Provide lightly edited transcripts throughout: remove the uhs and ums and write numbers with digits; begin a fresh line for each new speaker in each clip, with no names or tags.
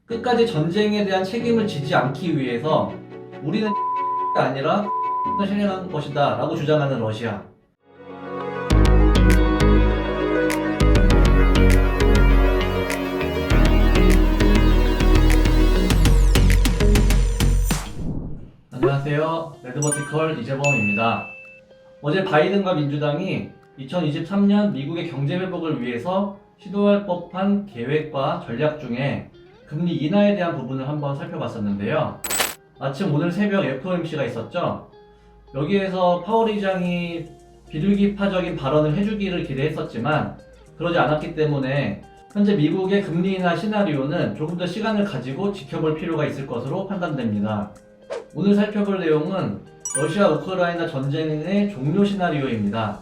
끝까지 전쟁에 대한 책임을 지지 않기 위해서 우리는 아니라 실행한 것이다 라고 주장하는 러시아. 안녕하세요. 레드버티컬 이재범입니다. 어제 바이든과 민주당이 2023년 미국의 경제 회복을 위해서 시도할 법한 계획과 전략 중에 금리 인하에 대한 부분을 한번 살펴봤었는데요. 마침 오늘 새벽 FOMC가 있었죠. 여기에서 파월 의장이 비둘기파적인 발언을 해주기를 기대했었지만 그러지 않았기 때문에 현재 미국의 금리 인하 시나리오는 조금 더 시간을 가지고 지켜볼 필요가 있을 것으로 판단됩니다. 오늘 살펴볼 내용은 러시아 우크라이나 전쟁의 종료 시나리오입니다.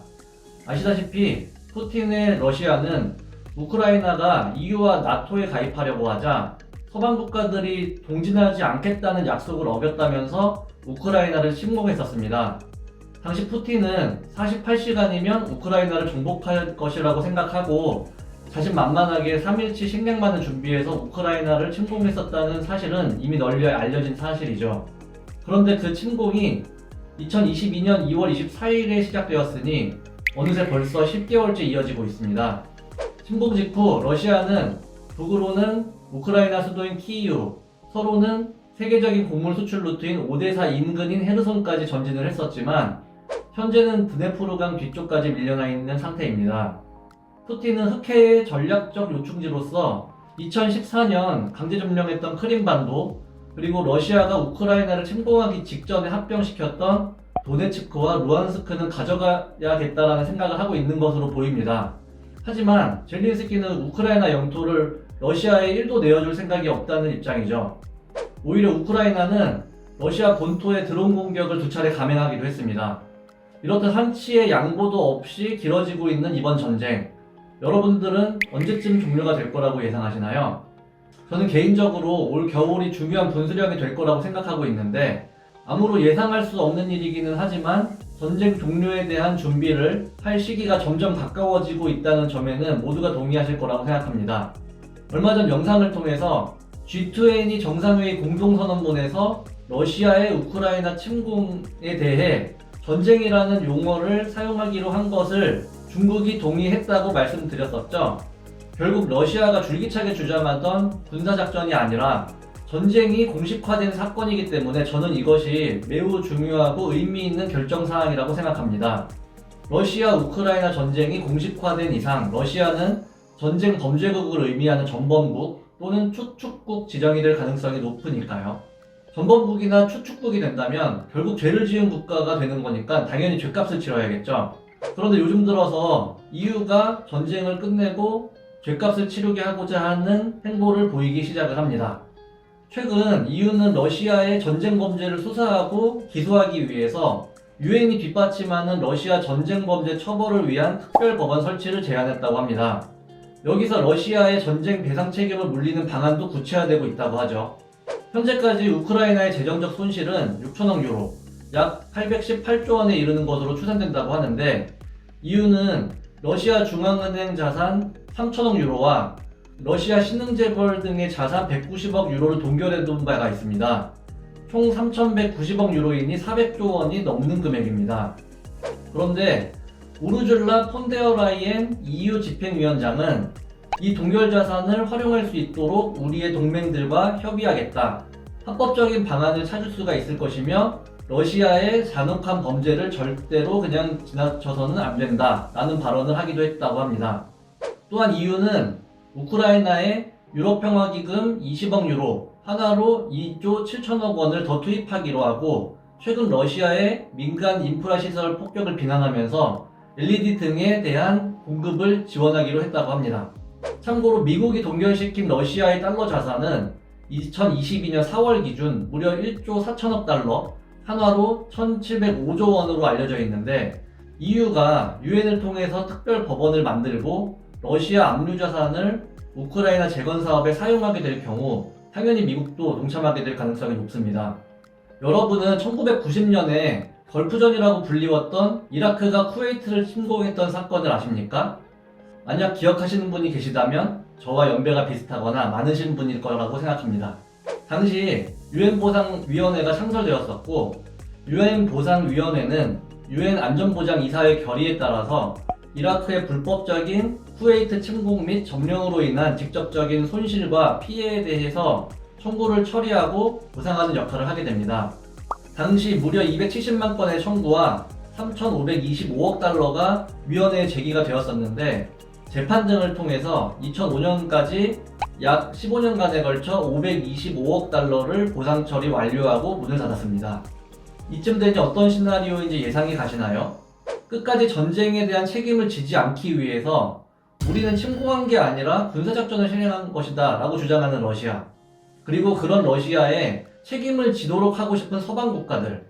아시다시피 푸틴의 러시아는 우크라이나가 EU와 나토에 가입하려고 하자 서방 국가들이 동진하지 않겠다는 약속을 어겼다면서 우크라이나를 침공했었습니다. 당시 푸틴은 48시간이면 우크라이나를 정복할 것이라고 생각하고 자신만만하게 3일치 식량만을 준비해서 우크라이나를 침공했었다는 사실은 이미 널리 알려진 사실이죠. 그런데 그 침공이 2022년 2월 24일에 시작되었으니 어느새 벌써 10개월째 이어지고 있습니다. 침공 직후 러시아는 북으로는 우크라이나 수도인 키이우, 서로는 세계적인 곡물 수출 루트인 오데사 인근인 헤르손까지 전진을 했었지만 현재는 드네프르강 뒤쪽까지 밀려나 있는 상태입니다. 푸틴은 흑해의 전략적 요충지로서 2014년 강제 점령했던 크림반도, 그리고 러시아가 우크라이나를 침공하기 직전에 합병시켰던 도네츠크와 루안스크는 가져가야겠다라는 생각을 하고 있는 것으로 보입니다. 하지만 젤린스키는 우크라이나 영토를 러시아에 1도 내어줄 생각이 없다는 입장이죠. 오히려 우크라이나는 러시아 본토의 드론 공격을 2차례 감행하기도 했습니다. 이렇듯 한치의 양보도 없이 길어지고 있는 이번 전쟁, 여러분들은 언제쯤 종료가 될 거라고 예상하시나요? 저는 개인적으로 올 겨울이 중요한 분수령이 될 거라고 생각하고 있는데 아무로 예상할 수 없는 일이기는 하지만 전쟁 종료에 대한 준비를 할 시기가 점점 가까워지고 있다는 점에는 모두가 동의하실 거라고 생각합니다. 얼마 전 영상을 통해서 G20 정상회의 공동선언문에서 러시아의 우크라이나 침공에 대해 전쟁이라는 용어를 사용하기로 한 것을 중국이 동의했다고 말씀드렸었죠. 결국 러시아가 줄기차게 주장하던 군사작전이 아니라 전쟁이 공식화된 사건이기 때문에 저는 이것이 매우 중요하고 의미 있는 결정사항이라고 생각합니다. 러시아 우크라이나 전쟁이 공식화된 이상 러시아는 전쟁 범죄국을 의미하는 전범국 또는 추축국 지정이 될 가능성이 높으니까요. 전범국이나 추축국이 된다면 결국 죄를 지은 국가가 되는 거니까 당연히 죗값을 치러야겠죠. 그런데 요즘 들어서 EU가 전쟁을 끝내고 죗값을 치르게 하고자 하는 행보를 보이기 시작을 합니다. 최근 EU는 러시아의 전쟁 범죄를 수사하고 기소하기 위해서 유엔이 뒷받침하는 러시아 전쟁 범죄 처벌을 위한 특별 법안 설치를 제안했다고 합니다. 여기서 러시아의 전쟁 배상 책임을 물리는 방안도 구체화되고 있다고 하죠. 현재까지 우크라이나의 재정적 손실은 6천억 유로, 약 818조 원에 이르는 것으로 추산된다고 하는데 EU는 러시아 중앙은행 자산 3천억 유로와 러시아 신흥재벌 등의 자산 190억 유로를 동결해둔 바가 있습니다. 총 3,190억 유로이니 400조 원이 넘는 금액입니다. 그런데 우르줄라 폰데어라이엔 EU 집행위원장은 이 동결 자산을 활용할 수 있도록 우리의 동맹들과 협의하겠다. 합법적인 방안을 찾을 수가 있을 것이며 러시아의 잔혹한 범죄를 절대로 그냥 지나쳐서는 안 된다 라는 발언을 하기도 했다고 합니다. 또한 EU는 우크라이나에 유럽평화기금 20억 유로, 하나로 2조 7천억 원을 더 투입하기로 하고 최근 러시아의 민간 인프라 시설 폭격을 비난하면서 LED 등에 대한 공급을 지원하기로 했다고 합니다. 참고로 미국이 동결시킨 러시아의 달러 자산은 2022년 4월 기준 무려 1조 4천억 달러, 한화로 1,705조 원으로 알려져 있는데 EU가 유엔을 통해서 특별 법원을 만들고 러시아 압류 자산을 우크라이나 재건 사업에 사용하게 될 경우 당연히 미국도 동참하게 될 가능성이 높습니다. 여러분은 1990년에 걸프전이라고 불리웠던 이라크가 쿠웨이트를 침공했던 사건을 아십니까? 만약 기억하시는 분이 계시다면 저와 연배가 비슷하거나 많으신 분일 거라고 생각합니다. 당시 유엔보상위원회가 창설되었었고, 유엔보상위원회는 유엔 안전보장이사의 결의에 따라서 이라크의 불법적인 쿠웨이트 침공 및 점령으로 인한 직접적인 손실과 피해에 대해서 청구를 처리하고 보상하는 역할을 하게 됩니다. 당시 무려 270만 건의 청구와 3,525억 달러가 위원회에 제기가 되었었는데, 재판 등을 통해서 2005년까지 약 15년간에 걸쳐 525억 달러를 보상 처리 완료하고 문을 닫았습니다. 이쯤 되니 어떤 시나리오인지 예상이 가시나요? 끝까지 전쟁에 대한 책임을 지지 않기 위해서 우리는 침공한 게 아니라 군사작전을 실행한 것이다 라고 주장하는 러시아, 그리고 그런 러시아에 책임을 지도록 하고 싶은 서방 국가들,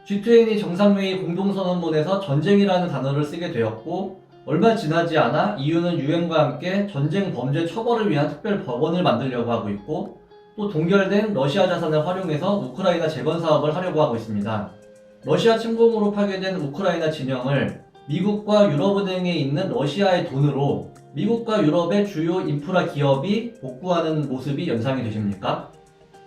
G20 정상회의 공동선언문에서 전쟁이라는 단어를 쓰게 되었고, 얼마 지나지 않아 EU는 유엔과 함께 전쟁 범죄 처벌을 위한 특별 법원을 만들려고 하고 있고, 또 동결된 러시아 자산을 활용해서 우크라이나 재건 사업을 하려고 하고 있습니다. 러시아 침공으로 파괴된 우크라이나 진영을 미국과 유럽은행에 있는 러시아의 돈으로 미국과 유럽의 주요 인프라 기업이 복구하는 모습이 연상이 되십니까?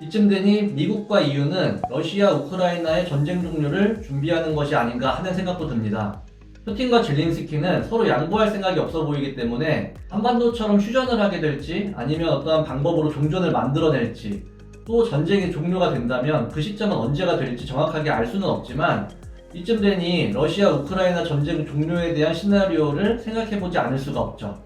이쯤 되니 미국과 EU는 러시아 우크라이나의 전쟁 종료를 준비하는 것이 아닌가 하는 생각도 듭니다. 푸틴과 젤린스키는 서로 양보할 생각이 없어 보이기 때문에 한반도처럼 휴전을 하게 될지, 아니면 어떠한 방법으로 종전을 만들어낼지, 또 전쟁이 종료가 된다면 그 시점은 언제가 될지 정확하게 알 수는 없지만, 이쯤 되니 러시아 우크라이나 전쟁 종료에 대한 시나리오를 생각해보지 않을 수가 없죠.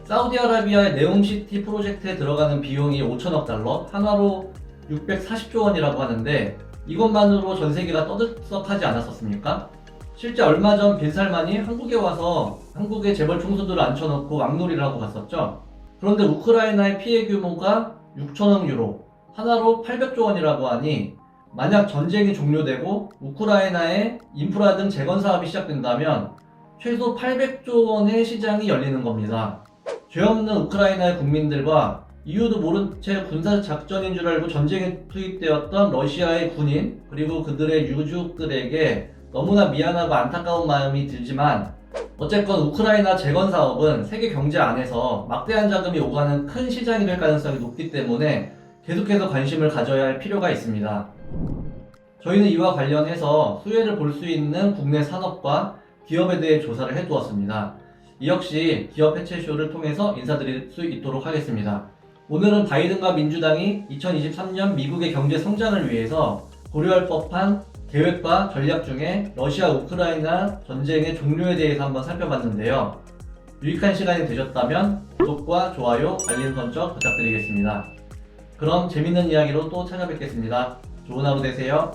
사우디아라비아의 네옴시티 프로젝트에 들어가는 비용이 5천억 달러, 한화로 640조 원이라고 하는데, 이것만으로 전 세계가 떠들썩하지 않았었습니까? 실제 얼마 전 빈살만이 한국에 와서 한국의 재벌 총수들을 앉혀놓고 왕놀이를 하고 갔었죠. 그런데 우크라이나의 피해 규모가 6천억 유로, 하나로 800조 원이라고 하니, 만약 전쟁이 종료되고 우크라이나의 인프라 등 재건 사업이 시작된다면 최소 800조 원의 시장이 열리는 겁니다. 죄 없는 우크라이나의 국민들과 이유도 모른 채 군사 작전인 줄 알고 전쟁에 투입되었던 러시아의 군인, 그리고 그들의 유족들에게 너무나 미안하고 안타까운 마음이 들지만, 어쨌건 우크라이나 재건 사업은 세계 경제 안에서 막대한 자금이 오가는 큰 시장이 될 가능성이 높기 때문에 계속해서 관심을 가져야 할 필요가 있습니다. 저희는 이와 관련해서 수혜를 볼 수 있는 국내 산업과 기업에 대해 조사를 해두었습니다. 이 역시 기업 해체쇼를 통해서 인사드릴 수 있도록 하겠습니다. 오늘은 바이든과 민주당이 2023년 미국의 경제 성장을 위해서 고려할 법한 계획과 전략 중에 러시아 우크라이나 전쟁의 종료에 대해서 한번 살펴봤는데요. 유익한 시간이 되셨다면 구독과 좋아요, 알림 설정 부탁드리겠습니다. 그럼 재밌는 이야기로 또 찾아뵙겠습니다. 좋은 하루 되세요.